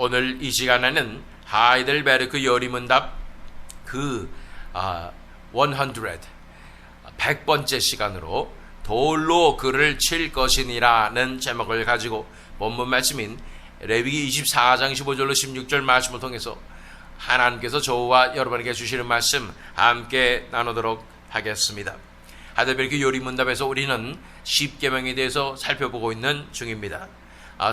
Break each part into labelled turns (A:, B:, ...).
A: 오늘 이 시간에는 하이델베르크 요리문답 그 100번째 시간으로 돌로 그를 칠 것이니라는 제목을 가지고 본문 말씀인 레위기 24장 15절로 16절 말씀을 통해서 하나님께서 저와 여러분에게 주시는 말씀 함께 나누도록 하겠습니다. 하이델베르크 요리문답에서 우리는 10계명에 대해서 살펴보고 있는 중입니다.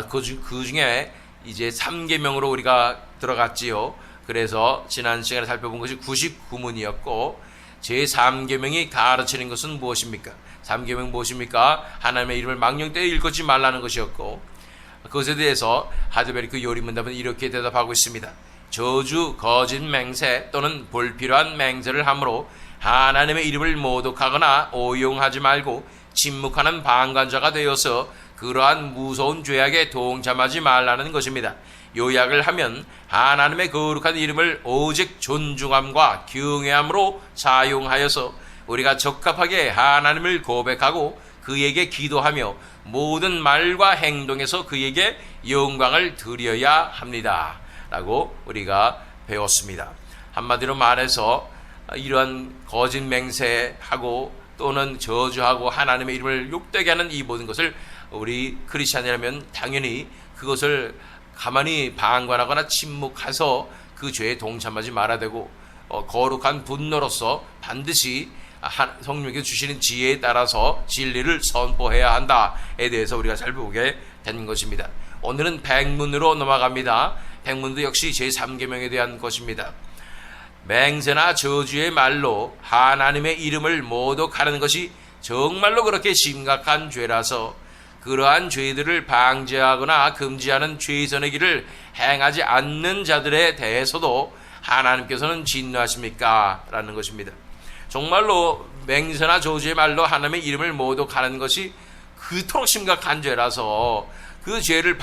A: 그 중에 이제 3계명으로 우리가 들어갔지요. 그래서 지난 시간에 살펴본 것이 99문이었고 제3계명이 가르치는 것은 무엇입니까? 3계명 무엇입니까? 하나님의 이름을 망령되이 일컫지 말라는 것이었고, 그것에 대해서 하이델베르크 요리문답은 이렇게 대답하고 있습니다. 저주, 거짓 맹세 또는 불필요한 맹세를 함으로 하나님의 이름을 모독하거나 오용하지 말고 침묵하는 방관자가 되어서 그러한 무서운 죄악에 동참하지 말라는 것입니다. 요약을 하면 하나님의 거룩한 이름을 오직 존중함과 경외함으로 사용하여서 우리가 적합하게 하나님을 고백하고 그에게 기도하며 모든 말과 행동에서 그에게 영광을 드려야 합니다 라고 우리가 배웠습니다. 한마디로 말해서 이러한 거짓 맹세하고 또는 저주하고 하나님의 이름을 욕되게 하는 이 모든 것을 우리 크리스찬이라면 당연히 그것을 가만히 방관하거나 침묵해서 그 죄에 동참하지 말아야 되고, 거룩한 분노로서 반드시 성령께서 주시는 지혜에 따라서 진리를 선포해야 한다에 대해서 우리가 살펴보게 되는 것입니다. 오늘은 백문으로 넘어갑니다. 백문도 역시 제3계명에 대한 것입니다. 맹세나 저주의 말로 하나님의 이름을 모독하는 것이 정말로 그렇게 심각한 죄라서 그러한 죄들을 방지하거나 금지하는 최선의 길을 행하지 않는 자들에 대해서도 하나님께서는 진노하십니까? 라는 것입니다. 정말로 맹세나 저주의 말로 하나님의 이름을 모독하는 것이 그토록 심각한 죄라서 그 죄를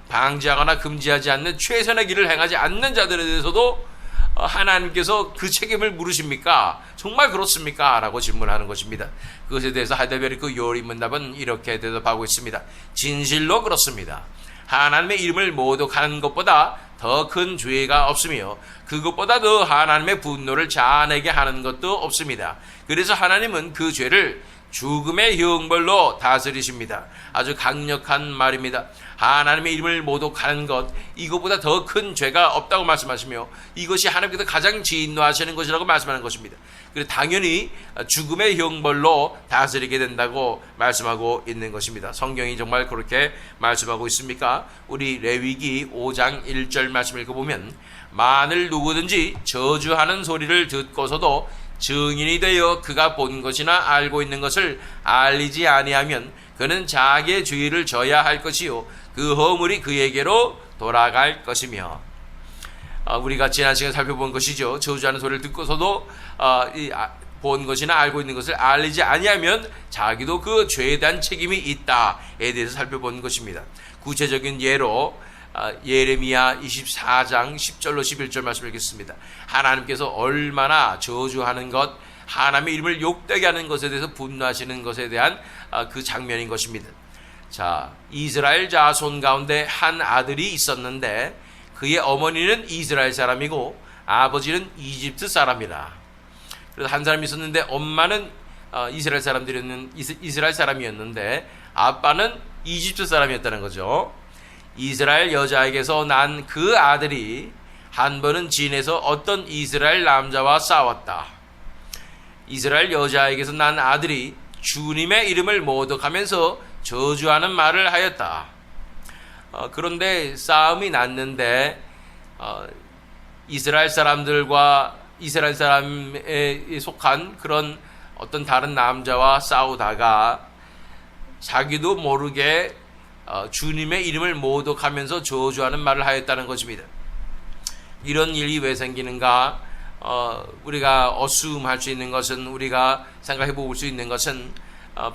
A: 방지하거나 금지하지 않는 최선의 길을 행하지 않는 자들에 대해서도 하나님께서 그 책임을 물으십니까? 정말 그렇습니까? 라고 질문하는 것입니다. 그것에 대해서 하이델베르크 요리문답은 이렇게 대답하고 있습니다. 진실로 그렇습니다. 하나님의 이름을 모독하는 것보다 더 큰 죄가 없으며 그것보다 더 하나님의 분노를 자아내게 하는 것도 없습니다. 그래서 하나님은 그 죄를 죽음의 형벌로 다스리십니다. 아주 강력한 말입니다. 하나님의 이름을 모독하는 것, 이것보다 더 큰 죄가 없다고 말씀하시며 이것이 하나님께서 가장 진노하시는 것이라고 말씀하는 것입니다. 그래서 당연히 죽음의 형벌로 다스리게 된다고 말씀하고 있는 것입니다. 성경이 정말 그렇게 말씀하고 있습니까? 우리 레위기 5장 1절 말씀을 읽어보면 만일 누구든지 저주하는 소리를 듣고서도 증인이 되어 그가 본 것이나 알고 있는 것을 알리지 아니하면 그는 자기의 죄를 져야 할 것이요 그 허물이 그에게로 돌아갈 것이며, 우리가 지난 시간에 살펴본 것이죠. 저주하는 소리를 듣고서도 본 것이나 알고 있는 것을 알리지 아니하면 자기도 그 죄에 대한 책임이 있다에 대해서 살펴본 것입니다. 구체적인 예로 예레미야 24장 10절로 11절 말씀을 읽겠습니다. 하나님께서 얼마나 저주하는 것, 하나님의 이름을 욕되게 하는 것에 대해서 분노하시는 것에 대한 그 장면인 것입니다. 자, 이스라엘 자손 가운데 한 아들이 있었는데 그의 어머니는 이스라엘 사람이고 아버지는 이집트 사람이라. 그래서 한 사람이 있었는데 엄마는 이스라엘 사람이었는데 아빠는 이집트 사람이었다는 거죠. 이스라엘 여자에게서 난 그 아들이 한 번은 진에서 어떤 이스라엘 남자와 싸웠다. 이스라엘 여자에게서 난 아들이 주님의 이름을 모독하면서 저주하는 말을 하였다. 그런데 싸움이 났는데 이스라엘 사람들과 이스라엘 사람에 속한 그런 어떤 다른 남자와 싸우다가 자기도 모르게 주님의 이름을 모독하면서 저주하는 말을 하였다는 것입니다. 이런 일이 왜 생기는가? 우리가 어수음할 수 있는 것은, 우리가 생각해 볼 수 있는 것은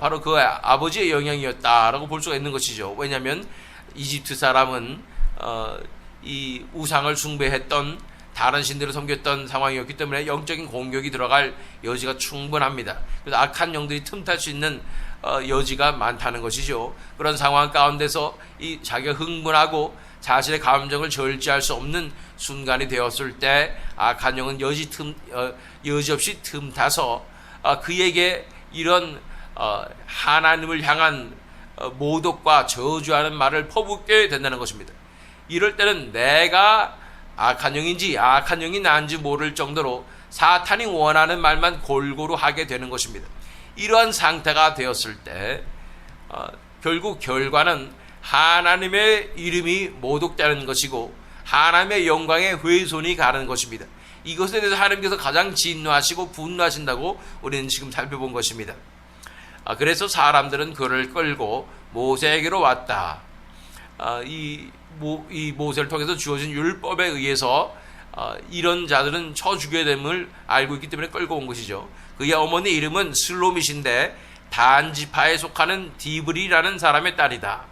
A: 바로 그 아버지의 영향이었다라고 볼 수가 있는 것이죠. 왜냐하면 이집트 사람은 이 우상을 숭배했던, 다른 신들을 섬겼던 상황이었기 때문에 영적인 공격이 들어갈 여지가 충분합니다. 그래서 악한 영들이 틈탈 수 있는 여지가 많다는 것이죠. 그런 상황 가운데서 이 자기가 흥분하고 자신의 감정을 절제할 수 없는 순간이 되었을 때 악한 영은 여지없이 틈타서 그에게 이런 하나님을 향한 모독과 저주하는 말을 퍼붓게 된다는 것입니다. 이럴 때는 내가 악한 영인지 악한 영이 난지 모를 정도로 사탄이 원하는 말만 골고루 하게 되는 것입니다. 이러한 상태가 되었을 때 결국 결과는 하나님의 이름이 모독되는 것이고 하나님의 영광에 훼손이 가는 것입니다. 이것에 대해서 하나님께서 가장 진노하시고 분노하신다고 우리는 지금 살펴본 것입니다. 그래서 사람들은 그를 끌고 모세에게로 왔다. 이 모세를 통해서 주어진 율법에 의해서 이런 자들은 쳐 죽여야 됨을 알고 있기 때문에 끌고 온 것이죠. 그의 어머니 이름은 슬로밋인데 단지파에 속하는 디브리라는 사람의 딸이다.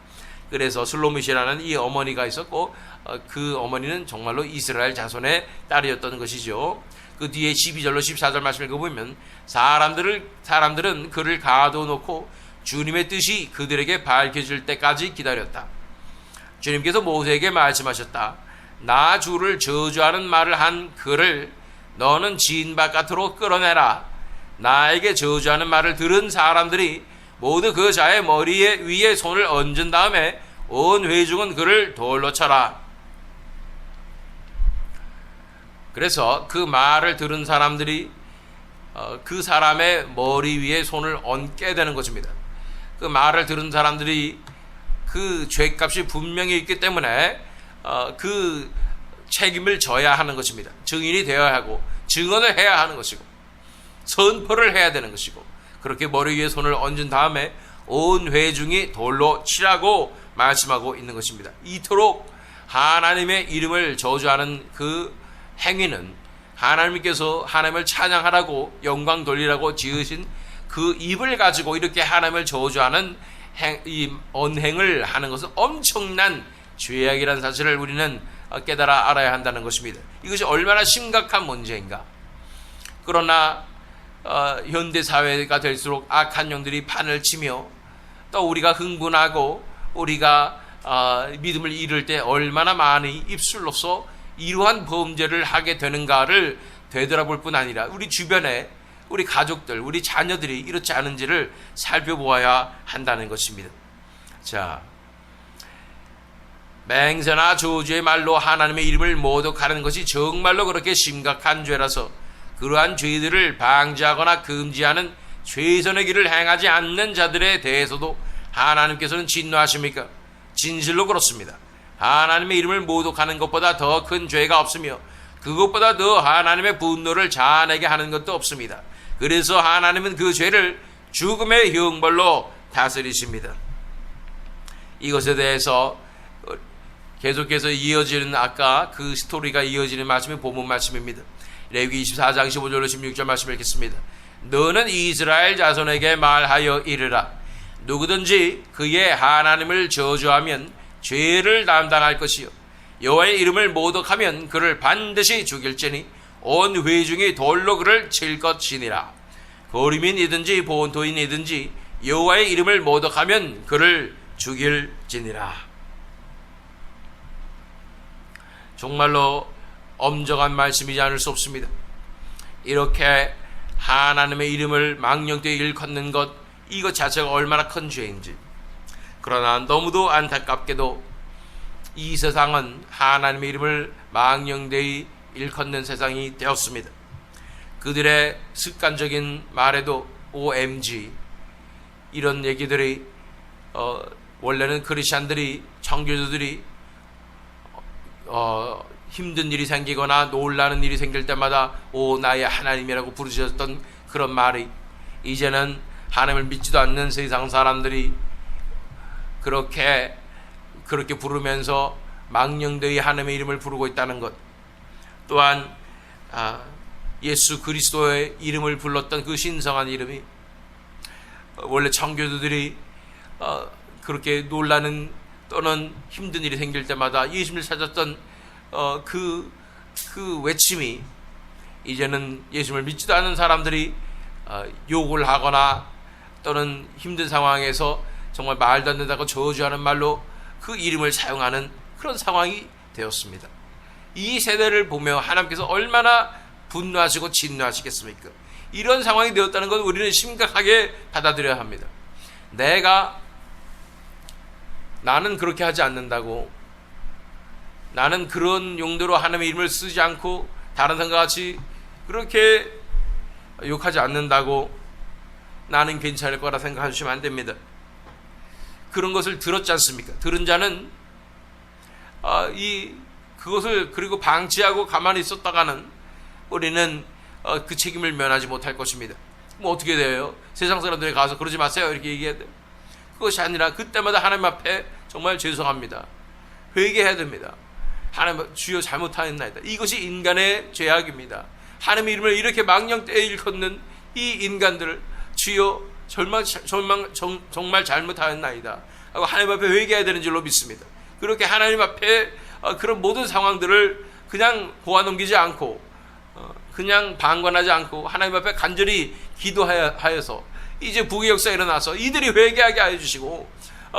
A: 그래서 슬로밋이라는 이 어머니가 있었고 그 어머니는 정말로 이스라엘 자손의 딸이었던 것이죠. 그 뒤에 12절로 14절 말씀을 읽어보면 사람들은 그를 가둬놓고 주님의 뜻이 그들에게 밝혀질 때까지 기다렸다. 주님께서 모세에게 말씀하셨다. 나 주를 저주하는 말을 한 그를 너는 진 바깥으로 끌어내라. 나에게 저주하는 말을 들은 사람들이 모두 그 자의 머리 위에 손을 얹은 다음에 온 회중은 그를 돌로 쳐라. 그래서 그 말을 들은 사람들이 그 사람의 머리 위에 손을 얹게 되는 것입니다. 그 말을 들은 사람들이 그 죄값이 분명히 있기 때문에 그 책임을 져야 하는 것입니다. 증인이 되어야 하고 증언을 해야 하는 것이고 선포를 해야 되는 것이고 그렇게 머리 위에 손을 얹은 다음에 온 회중이 돌로 치라고 말씀하고 있는 것입니다. 이토록 하나님의 이름을 저주하는 그 행위는 하나님께서 하나님을 찬양하라고 영광 돌리라고 지으신 그 입을 가지고 이렇게 하나님을 저주하는 이 언행을 하는 것은 엄청난 죄악이라는 사실을 우리는 깨달아 알아야 한다는 것입니다. 이것이 얼마나 심각한 문제인가. 그러나 현대 사회가 될수록 악한 영들이 판을 치며 또 우리가 흥분하고 우리가 믿음을 잃을 때 얼마나 많이 입술로서 이러한 범죄를 하게 되는가를 되돌아볼 뿐 아니라 우리 주변에 우리 가족들, 우리 자녀들이 이렇지 않은지를 살펴보아야 한다는 것입니다. 자, 맹세나 저주의 말로 하나님의 이름을 모독하는 것이 정말로 그렇게 심각한 죄라서 그러한 죄들을 방지하거나 금지하는 최선의 길을 행하지 않는 자들에 대해서도 하나님께서는 진노하십니까? 진실로 그렇습니다. 하나님의 이름을 모독하는 것보다 더 큰 죄가 없으며 그것보다 더 하나님의 분노를 자아내게 하는 것도 없습니다. 그래서 하나님은 그 죄를 죽음의 형벌로 다스리십니다. 이것에 대해서 계속해서 이어지는 아까 그 스토리가 이어지는 말씀이 본문 말씀입니다. 레위기 24장 15절로 16절 말씀을 읽겠습니다. 너는 이스라엘 자손에게 말하여 이르라. 누구든지 그의 하나님을 저주하면 죄를 담당할 것이요 여호와의 이름을 모독하면 그를 반드시 죽일지니 온 회중이 돌로 그를 칠 것이니라. 거류민이든지 본토인이든지 여호와의 이름을 모독하면 그를 죽일지니라. 정말로 엄정한 말씀이지 않을 수 없습니다. 이렇게 하나님의 이름을 망령되이 일컫는 것, 이것 자체가 얼마나 큰 죄인지. 그러나 너무도 안타깝게도 이 세상은 하나님의 이름을 망령되이 일컫는 세상이 되었습니다. 그들의 습관적인 말에도 OMG 이런 얘기들이 원래는 크리스찬들이 청교도들이 힘든 일이 생기거나 놀라는 일이 생길 때마다 오 나의 하나님이라고 부르셨던 그런 말이 이제는 하나님을 믿지도 않는 세상 사람들이 그렇게 부르면서 망령되이 하나님의 이름을 부르고 있다는 것, 또한 예수 그리스도의 이름을 불렀던 그 신성한 이름이 원래 청교도들이 그렇게 놀라는 또는 힘든 일이 생길 때마다 예수님을 찾았던 그 외침이 이제는 예수님을 믿지도 않는 사람들이 욕을 하거나 또는 힘든 상황에서 정말 말도 안 된다고 저주하는 말로 그 이름을 사용하는 그런 상황이 되었습니다. 이 세대를 보며 하나님께서 얼마나 분노하시고 진노하시겠습니까? 이런 상황이 되었다는 건 우리는 심각하게 받아들여야 합니다. 나는 그렇게 하지 않는다고, 나는 그런 용도로 하나님의 이름을 쓰지 않고 다른 사람과 같이 그렇게 욕하지 않는다고 나는 괜찮을 거라 생각하시면 안 됩니다. 그런 것을 들었지 않습니까? 들은 자는 그것을 그리고 방치하고 가만히 있었다가는 우리는 그 책임을 면하지 못할 것입니다. 뭐 어떻게 돼요? 세상 사람들이 가서 그러지 마세요 이렇게 얘기해야 돼요? 그것이 아니라 그때마다 하나님 앞에 정말 죄송합니다, 회개해야 됩니다. 하나님, 주여 잘못하였나이다. 이것이 인간의 죄악입니다. 하나님의 이름을 이렇게 망령되이 일컫는 이 인간들을 주여 정말 잘못하였나이다 하고 하나님 앞에 회개해야 되는 줄로 믿습니다. 그렇게 하나님 앞에 그런 모든 상황들을 그냥 보아넘기지 않고 그냥 방관하지 않고 하나님 앞에 간절히 기도하여서 이제 부귀 역사가 일어나서 이들이 회개하게 하여 주시고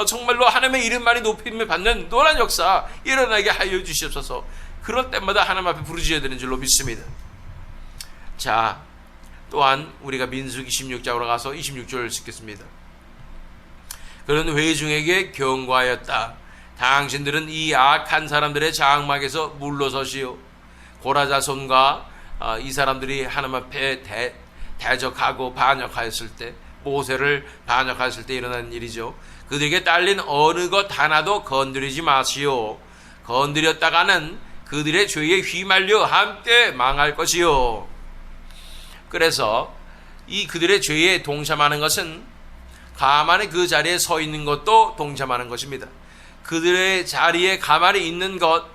A: 정말로 하나님의 이름만이 높임을 받는 놀라운 역사 일어나게 하여 주시옵소서. 그럴 때마다 하나님 앞에 부르짖어야 되는 줄로 믿습니다. 자, 또한 우리가 민수기 16장으로 가서 26절을 읽겠습니다. 그런 회중에게 경고하였다. 당신들은 이 악한 사람들의 장막에서 물러서시오. 고라 자손과 이 사람들이 하나님 앞에 대적하고 반역하였을 때, 모세를 반역하였을 때 일어난 일이죠. 그들에게 딸린 어느 것 하나도 건드리지 마시오. 건드렸다가는 그들의 죄에 휘말려 함께 망할 것이요. 그래서 이 그들의 죄에 동참하는 것은 가만히 그 자리에 서 있는 것도 동참하는 것입니다. 그들의 자리에 가만히 있는 것,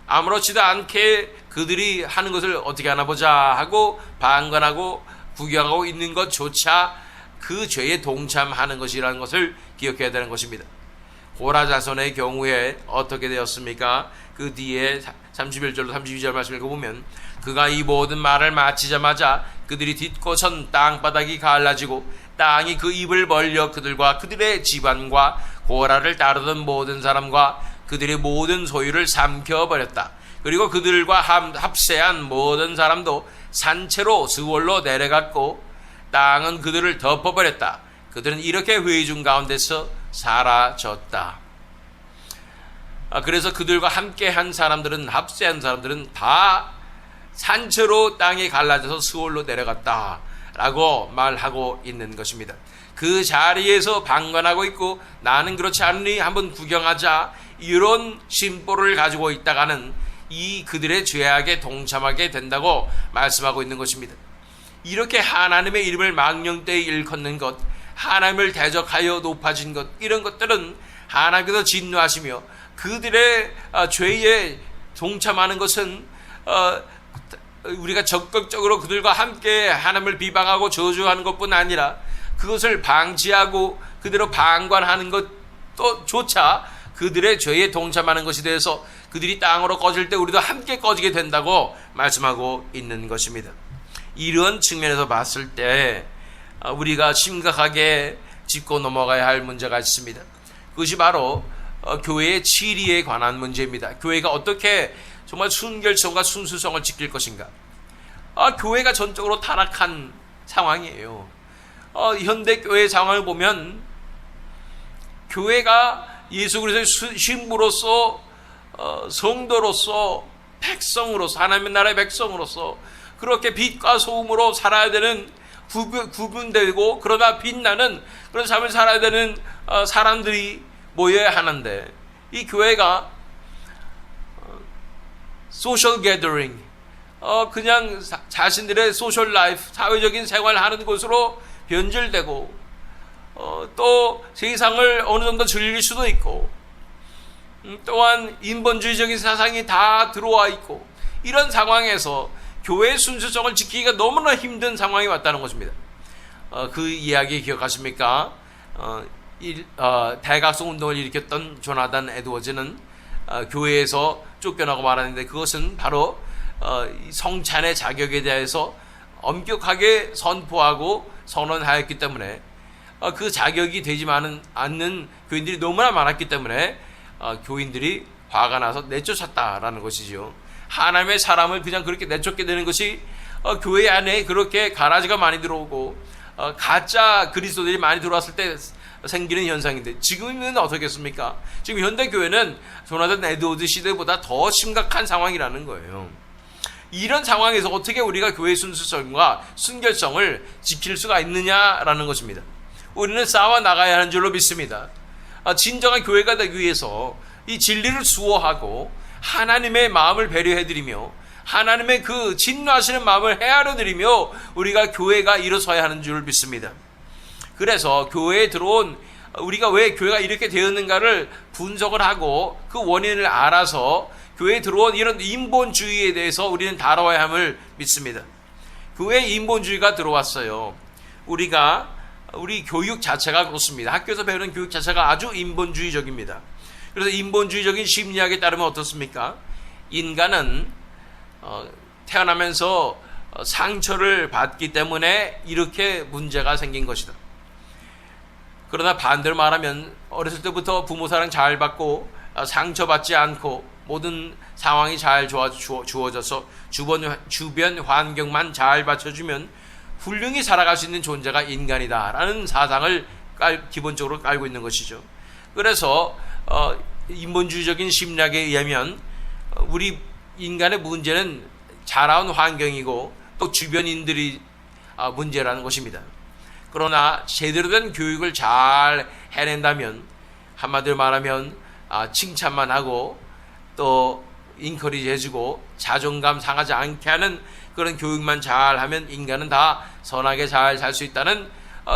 A: 아무렇지도 않게 그들이 하는 것을 어떻게 하나 보자 하고 방관하고 구경하고 있는 것조차 그 죄에 동참하는 것이라는 것을 기억해야 되는 것입니다. 고라 자손의 경우에 어떻게 되었습니까? 그 뒤에 31절로 32절 말씀을 읽어보면, 그가 이 모든 말을 마치자마자 그들이 딛고 선 땅바닥이 갈라지고 땅이 그 입을 벌려 그들과 그들의 집안과 고라를 따르던 모든 사람과 그들의 모든 소유를 삼켜버렸다. 그리고 그들과 합세한 모든 사람도 산채로 스월로 내려갔고 땅은 그들을 덮어버렸다. 그들은 이렇게 회중 가운데서 사라졌다. 그래서 그들과 함께한 사람들은, 합세한 사람들은 다 산채로 땅이 갈라져서 스월로 내려갔다 라고 말하고 있는 것입니다. 그 자리에서 방관하고 있고 나는 그렇지 않으니 한번 구경하자, 이런 심보를 가지고 있다가는 이 그들의 죄악에 동참하게 된다고 말씀하고 있는 것입니다. 이렇게 하나님의 이름을 망령되이 일컫는 것, 하나님을 대적하여 높아진 것, 이런 것들은 하나님께서 진노하시며 그들의 죄에 동참하는 것은 우리가 적극적으로 그들과 함께 하나님을 비방하고 저주하는 것뿐 아니라 그것을 방지하고 그대로 방관하는 것조차 그들의 죄에 동참하는 것이 되어서 그들이 땅으로 꺼질 때 우리도 함께 꺼지게 된다고 말씀하고 있는 것입니다. 이런 측면에서 봤을 때 우리가 심각하게 짚고 넘어가야 할 문제가 있습니다. 그것이 바로 교회의 치리에 관한 문제입니다. 교회가 어떻게 정말 순결성과 순수성을 지킬 것인가. 교회가 전적으로 타락한 상황이에요. 현대 교회의 상황을 보면 교회가 예수 그리스도의 신부로서, 성도로서, 백성으로서, 하나님의 나라의 백성으로서 그렇게 빛과 소음으로 살아야 되는, 구분되고 그러나 빛나는 그런 삶을 살아야 되는 사람들이 모여야 하는데, 이 교회가 소셜 게더링, 그냥 자신들의 소셜 라이프, 사회적인 생활을 하는 곳으로 변질되고, 또 세상을 어느 정도 즐길 수도 있고, 또한 인본주의적인 사상이 다 들어와 있고, 이런 상황에서 교회의 순수성을 지키기가 너무나 힘든 상황이 왔다는 것입니다. 그 이야기 기억하십니까? 대각성 운동을 일으켰던 조나단 에드워즈는 교회에서 쫓겨나고 말았는데, 그것은 바로 성찬의 자격에 대해서 엄격하게 선포하고 선언하였기 때문에 그 자격이 되지 않는 교인들이 너무나 많았기 때문에 교인들이 화가 나서 내쫓았다라는 것이죠. 하나님의 사람을 그냥 그렇게 내쫓게 되는 것이 교회 안에 그렇게 가라지가 많이 들어오고 가짜 그리스도들이 많이 들어왔을 때 생기는 현상인데, 지금은 어떻겠습니까? 지금 현대 교회는 조나단 에드워드 시대보다 더 심각한 상황이라는 거예요. 이런 상황에서 어떻게 우리가 교회의 순수성과 순결성을 지킬 수가 있느냐라는 것입니다. 우리는 싸워 나가야 하는 줄로 믿습니다. 진정한 교회가 되기 위해서 이 진리를 수호하고 하나님의 마음을 배려해드리며 하나님의 그 진노하시는 마음을 헤아려드리며 우리가 교회가 일어서야 하는 줄 믿습니다. 그래서 교회에 들어온 우리가 왜 교회가 이렇게 되었는가를 분석을 하고 그 원인을 알아서 교회에 들어온 이런 인본주의에 대해서 우리는 다뤄야 함을 믿습니다. 교회에 인본주의가 들어왔어요. 우리 교육 자체가 그렇습니다. 학교에서 배우는 교육 자체가 아주 인본주의적입니다. 그래서 인본주의적인 심리학에 따르면 어떻습니까? 인간은 태어나면서 상처를 받기 때문에 이렇게 문제가 생긴 것이다. 그러나 반대로 말하면 어렸을 때부터 부모 사랑 잘 받고 상처받지 않고 모든 상황이 잘 주어져서 주변 환경만 잘 받쳐주면 훌륭히 살아갈 수 있는 존재가 인간이다라는 사상을 기본적으로 깔고 있는 것이죠. 그래서 인본주의적인 심리학에 의하면 우리 인간의 문제는 자라온 환경이고 또 주변인들이 문제라는 것입니다. 그러나 제대로 된 교육을 잘 해낸다면, 한마디로 말하면 칭찬만 하고 또 인커리지 해주고 자존감 상하지 않게 하는 그런 교육만 잘하면 인간은 다 선하게 잘 살 수 있다는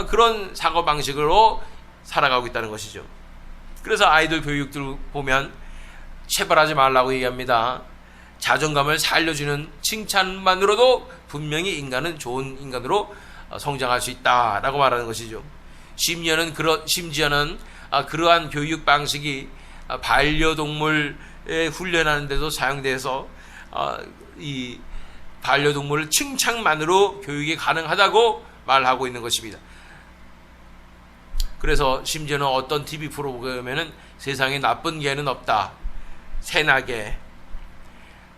A: 그런 사고방식으로 살아가고 있다는 것이죠. 그래서 아이들 교육들 보면 체벌하지 말라고 얘기합니다. 자존감을 살려주는 칭찬만으로도 분명히 인간은 좋은 인간으로 성장할 수 있다라고 말하는 것이죠. 심지어는 그러한 교육 방식이 반려동물에 훈련하는 데도 사용돼서 이 반려동물을 칭찬만으로 교육이 가능하다고 말하고 있는 것입니다. 그래서 심지어는 어떤 TV 프로그램에는 세상에 나쁜 개는 없다, 새나개,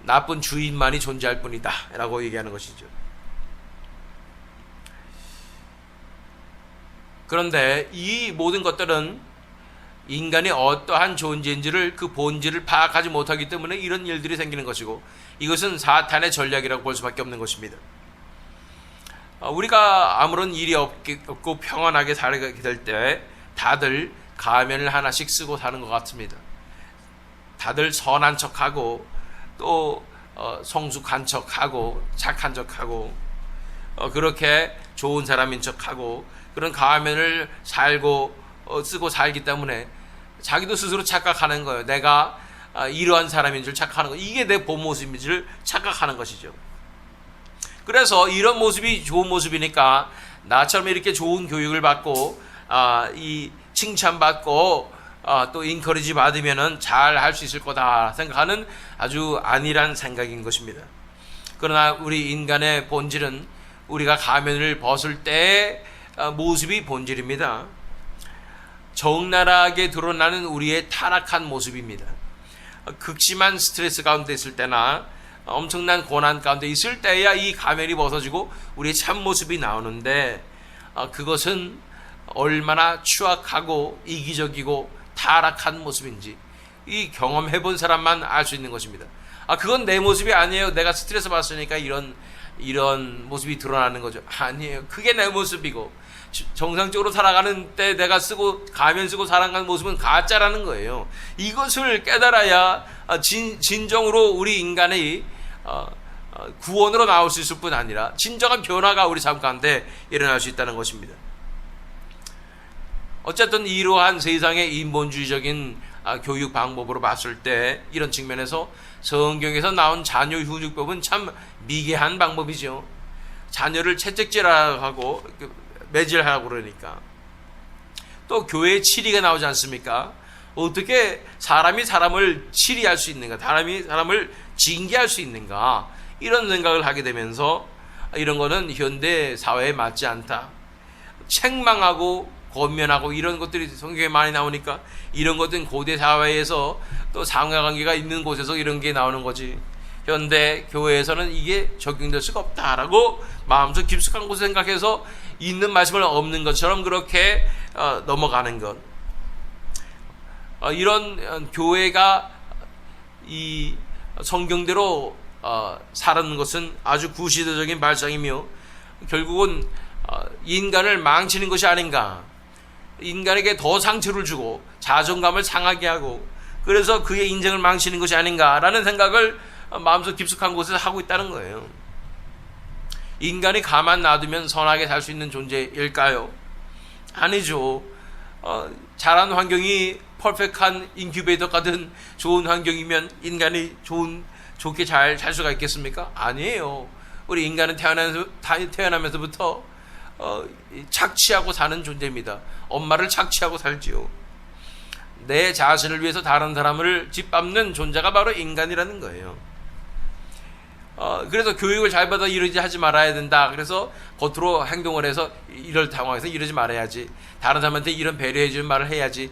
A: 나쁜 주인만이 존재할 뿐이다 라고 얘기하는 것이죠. 그런데 이 모든 것들은 인간이 어떠한 존재인지를 그 본질을 파악하지 못하기 때문에 이런 일들이 생기는 것이고, 이것은 사탄의 전략이라고 볼 수밖에 없는 것입니다. 우리가 아무런 일이 없고 평안하게 살게 될 때 다들 가면을 하나씩 쓰고 사는 것 같습니다. 다들 선한 척하고 또 성숙한 척하고 착한 척하고 그렇게 좋은 사람인 척하고 그런 가면을 쓰고 살기 때문에 자기도 스스로 착각하는 거예요. 내가 이러한 사람인 줄 착각하는 거, 이게 내 본 모습인 줄 착각하는 것이죠. 그래서 이런 모습이 좋은 모습이니까 나처럼 이렇게 좋은 교육을 받고 이 칭찬받고 또 인커리지 받으면은 잘 할 수 있을 거다 생각하는 아주 안일한 생각인 것입니다. 그러나 우리 인간의 본질은 우리가 가면을 벗을 때의 모습이 본질입니다. 적나라하게 드러나는 우리의 타락한 모습입니다. 극심한 스트레스 가운데 있을 때나 엄청난 고난 가운데 있을 때야 이 가면이 벗어지고 우리의 참모습이 나오는데, 그것은 얼마나 추악하고 이기적이고 타락한 모습인지 이 경험해 본 사람만 알 수 있는 것입니다. 그건 내 모습이 아니에요. 내가 스트레스 받으니까 이런 모습이 드러나는 거죠. 아니에요. 그게 내 모습이고, 정상적으로 살아가는 때 내가 가면 쓰고 살아가는 모습은 가짜라는 거예요. 이것을 깨달아야 진정으로 우리 인간의 구원으로 나올 수 있을 뿐 아니라 진정한 변화가 우리 삶 가운데 일어날 수 있다는 것입니다. 어쨌든 이러한 세상의 인본주의적인 교육 방법으로 봤을 때 이런 측면에서 성경에서 나온 자녀 훈육법은 참 미개한 방법이죠. 자녀를 채찍질하고 매질하라고 그러니까. 또 교회에 치리가 나오지 않습니까? 어떻게 사람이 사람을 치리할 수 있는가, 사람이 사람을 징계할 수 있는가, 이런 생각을 하게 되면서 이런 거는 현대 사회에 맞지 않다, 책망하고 권면하고 이런 것들이 성경에 많이 나오니까 이런 것들은 고대 사회에서 또 상하관계가 있는 곳에서 이런 게 나오는 거지. 현대 교회에서는 이게 적용될 수가 없다라고 마음속 깊숙한 곳에 생각해서 있는 말씀을 없는 것처럼 그렇게 넘어가는 것. 이런 교회가 이 성경대로 살아는 것은 아주 구시대적인 발상이며 결국은 인간을 망치는 것이 아닌가. 인간에게 더 상처를 주고 자존감을 상하게 하고 그래서 그의 인생을 망치는 것이 아닌가라는 생각을 마음속 깊숙한 곳에서 하고 있다는 거예요. 인간이 가만 놔두면 선하게 살 수 있는 존재일까요? 아니죠. 자란 환경이 퍼펙트한 인큐베이터 같은 좋은 환경이면 인간이 좋게 잘 살 수가 있겠습니까? 아니에요. 우리 인간은 태어나면서부터 착취하고 사는 존재입니다. 엄마를 착취하고 살지요. 내 자신을 위해서 다른 사람을 짓밟는 존재가 바로 인간이라는 거예요. 그래서 교육을 잘 받아 이러지 하지 말아야 된다. 그래서 겉으로 행동을 해서 이럴 상황에서 이러지 말아야지. 다른 사람한테 이런 배려해 주는 말을 해야지.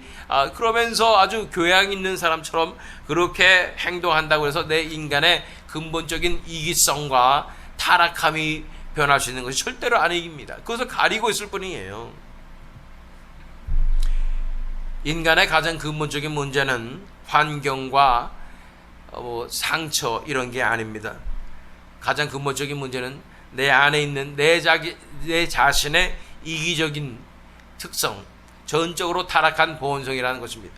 A: 그러면서 아주 교양 있는 사람처럼 그렇게 행동한다고 해서 내 인간의 근본적인 이기성과 타락함이 변할 수 있는 것이 절대로 아닙니다. 그것을 가리고 있을 뿐이에요. 인간의 가장 근본적인 문제는 환경과 상처 이런 게 아닙니다. 가장 근본적인 문제는 내 안에 있는 내 자신의 이기적인 특성, 전적으로 타락한 본성이라는 것입니다.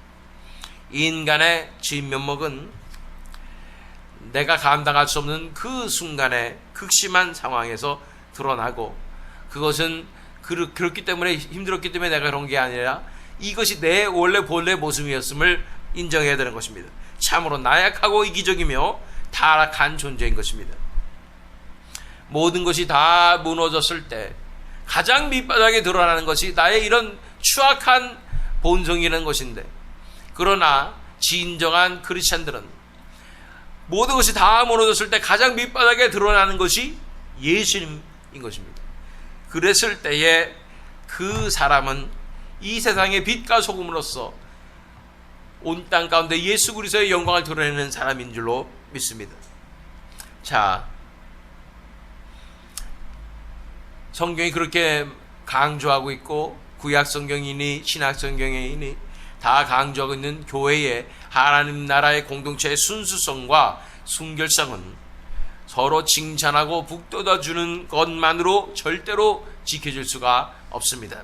A: 인간의 진면목은 내가 감당할 수 없는 그 순간에 극심한 상황에서 드러나고 그것은 그렇기 때문에 힘들었기 때문에 내가 그런 게 아니라 이것이 내 원래 본래 모습이었음을 인정해야 되는 것입니다. 참으로 나약하고 이기적이며 타락한 존재인 것입니다. 모든 것이 다 무너졌을 때 가장 밑바닥에 드러나는 것이 나의 이런 추악한 본성이라는 것인데, 그러나 진정한 크리스찬들은 모든 것이 다 무너졌을 때 가장 밑바닥에 드러나는 것이 예수님인 것입니다. 그랬을 때에 그 사람은 이 세상의 빛과 소금으로서 온 땅 가운데 예수 그리스도의 영광을 드러내는 사람인 줄로 믿습니다. 자, 성경이 그렇게 강조하고 있고 구약 성경이니 신약 성경이니 다 강조하고 있는 교회의 하나님 나라의 공동체의 순수성과 순결성은 서로 칭찬하고 북돋아주는 것만으로 절대로 지켜질 수가 없습니다.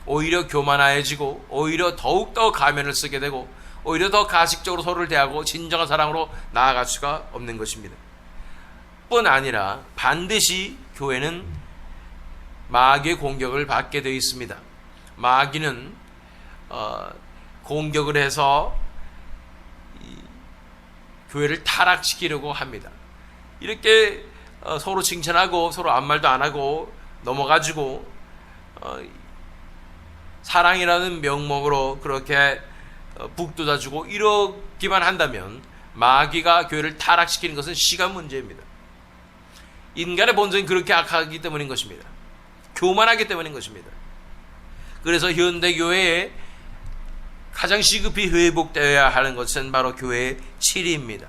A: 오히려 교만해지고 오히려 더욱더 가면을 쓰게 되고 오히려 더 가식적으로 서로를 대하고 진정한 사랑으로 나아갈 수가 없는 것입니다. 뿐 아니라 반드시 교회는 마귀의 공격을 받게 되어 있습니다. 마귀는 공격을 해서 교회를 타락시키려고 합니다. 이렇게 서로 칭찬하고 서로 아무 말도 안 하고 넘어가지고 사랑이라는 명목으로 그렇게 북돋아주고 이러기만 한다면 마귀가 교회를 타락시키는 것은 시간 문제입니다. 인간의 본성이 그렇게 악하기 때문인 것입니다. 교만하기 때문인 것입니다. 그래서 현대교회에 가장 시급히 회복되어야 하는 것은 바로 교회의 치리입니다.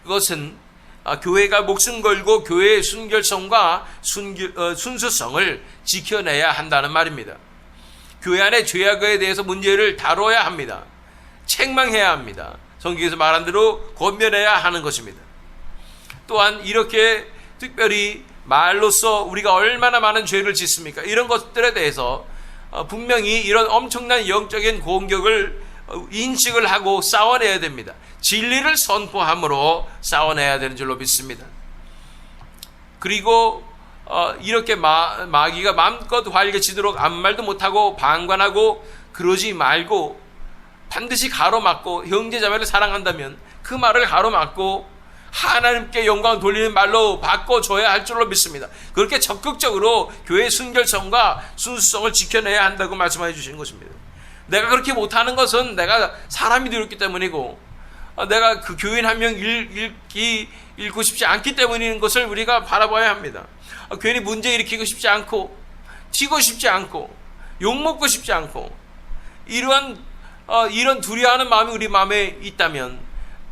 A: 그것은 교회가 목숨 걸고 교회의 순결성과 순수성을 지켜내야 한다는 말입니다. 교회 안의 죄악에 대해서 문제를 다뤄야 합니다. 책망해야 합니다. 성경에서 말한 대로 권면해야 하는 것입니다. 또한 이렇게 특별히 말로써 우리가 얼마나 많은 죄를 짓습니까? 이런 것들에 대해서 분명히 이런 엄청난 영적인 공격을 인식을 하고 싸워내야 됩니다. 진리를 선포함으로 싸워내야 되는 줄로 믿습니다. 그리고 이렇게 마귀가 마음껏 활개치도록 아무 말도 못하고 방관하고 그러지 말고 반드시 가로막고 형제자매를 사랑한다면 그 말을 가로막고 하나님께 영광 돌리는 말로 바꿔줘야 할 줄로 믿습니다. 그렇게 적극적으로 교회의 순결성과 순수성을 지켜내야 한다고 말씀해 주시는 것입니다. 내가 그렇게 못하는 것은 내가 사람이 되었기 때문이고 내가 그 교인 한 명 읽고 싶지 않기 때문인 것을 우리가 바라봐야 합니다. 괜히 문제 일으키고 싶지 않고 튀고 싶지 않고 욕먹고 싶지 않고 이런 두려워하는 마음이 우리 마음에 있다면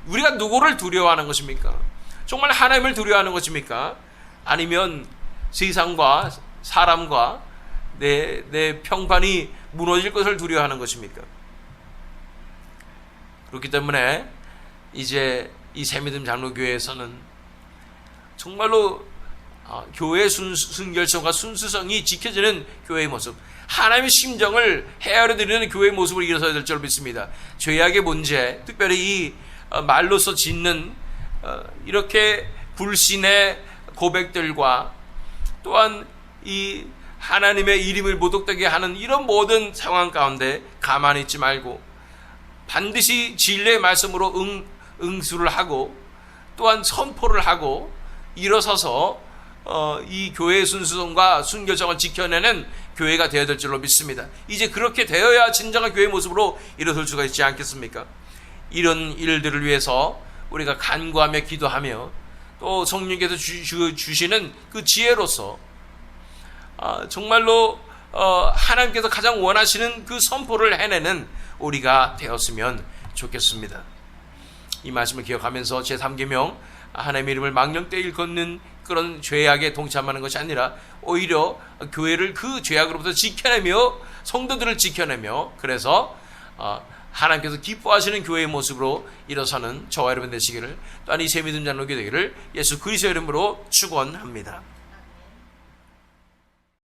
A: 우리가 누구를 두려워하는 것입니까? 정말 하나님을 두려워하는 것입니까? 아니면 세상과 사람과 내 평판이 무너질 것을 두려워하는 것입니까? 그렇기 때문에 이제 이 새미듬 장로교회에서는 정말로 교회의 순결성과 순수성이 지켜지는 교회의 모습, 하나님의 심정을 헤아려드리는 교회의 모습을 일어서야 될 줄 믿습니다. 죄악의 문제, 특별히 이 말로서 짓는 이렇게 불신의 고백들과 또한 이 하나님의 이름을 모독되게 하는 이런 모든 상황 가운데 가만히 있지 말고 반드시 진리의 말씀으로 응수를 하고 또한 선포를 하고 일어서서 이 교회의 순수성과 순결성을 지켜내는 교회가 되어야 될 줄로 믿습니다. 이제 그렇게 되어야 진정한 교회의 모습으로 일어설 수가 있지 않겠습니까? 이런 일들을 위해서 우리가 간구하며 기도하며 또 성령께서 주시는 그 지혜로서 정말로 하나님께서 가장 원하시는 그 선포를 해내는 우리가 되었으면 좋겠습니다. 이 말씀을 기억하면서 제3계명 하나님의 이름을 망령되이 일컫는 그런 죄악에 동참하는 것이 아니라 오히려 교회를 그 죄악으로부터 지켜내며 성도들을 지켜내며 그래서 하나님께서 기뻐하시는 교회의 모습으로 일어서는 저와 여러분 되시기를, 또한 이 새미듬 장로교회 되기를 예수 그리스도의 이름으로 축원합니다.